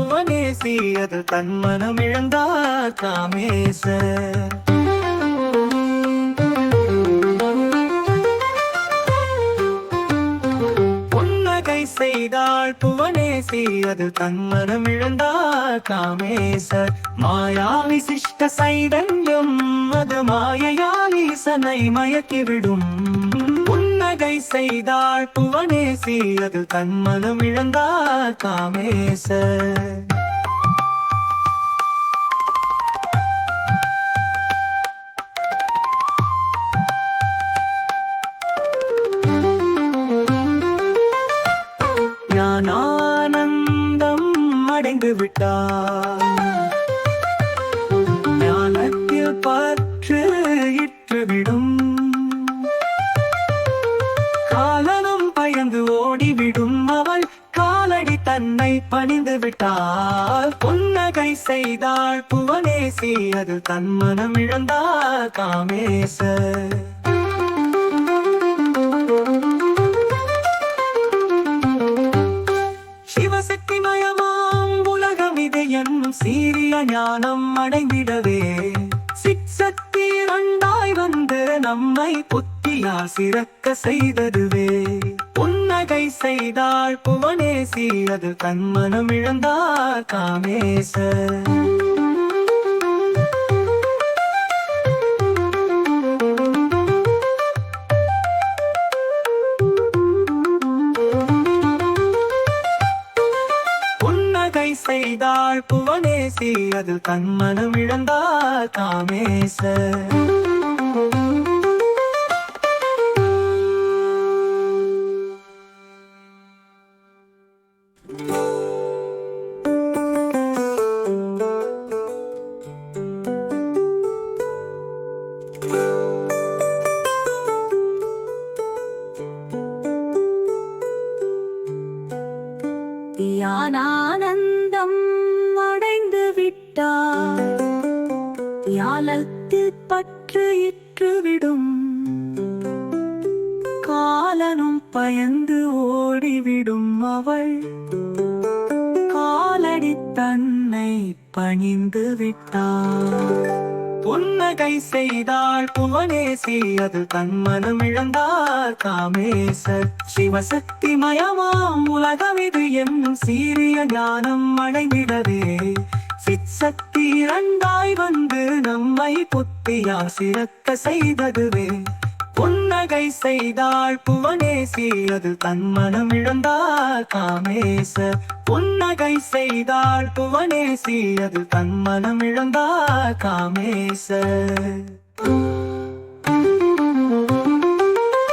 புவனேசி அது தன்மனம் இழந்தார் காமேசர். புன்னகை செய்தாள் புவனேசி அது தன்மனம் இழந்தார் காமேசர். மாயா விசிஷ்ட சைதன்யம் அது மாயையால் ஈசனை மயக்கிவிடும். புன்னகை செய்தாள் புவனேசி அது தன்மனம் இழந்தார் காமேசர். ஞானானந்தம் அடைந்து விட்டார். ஞானத்தில் பற்று இற்றுவிடும். காலனும் பயந்து ஓடிவிடும். அவள் காலடி தன்னை பணிந்து விட்டாள். புன்னகை செய்தாள் புவனேசி அது தன்மனம் இழந்தார் காமேசர். சிவசக்திமயமாம் உலகம் இது என்னும் சீரிய ஞானம் அடைந்திடவே சிற்சக்தி இரண்டாய் வந்து நம்மை புத்தியால் சிறக்க செய்ததுவே. புன்னகை செய்தாள் புவனேசி அது தன்மனம் இழந்தார் காமேசர். செய்தாள் புவனேசி அது தன்மனம் இழந்தார் காமேசர். ஞானானந்தம் அடைந்து விட்டார். ஞானத்தில் பற்று இற்றுவிடும். காலனும் பயந்து ஓடிவிடும். அவள் காலடி தன்னை பணிந்து விட்டார். புன்னகை செய்தாள் புவனேசி அது தன்மனம் இழந்தார் காமேசர். சிவசக்தி மயமாம் உலகம் இது என்னும் சீரிய ஞானம் அடைந்திடவே சிற்சக்தி இரண்டாய் வந்து நம்மை புத்தியால் சிறக்க செய்ததுவே. புன்னகை செய்தாள் புவனேசி அது தன்மனம் இழந்தார் காமேசர். புன்னகை செய்தாள் புவனேசி அது தன்மனம் இழந்தார் காமேசர்.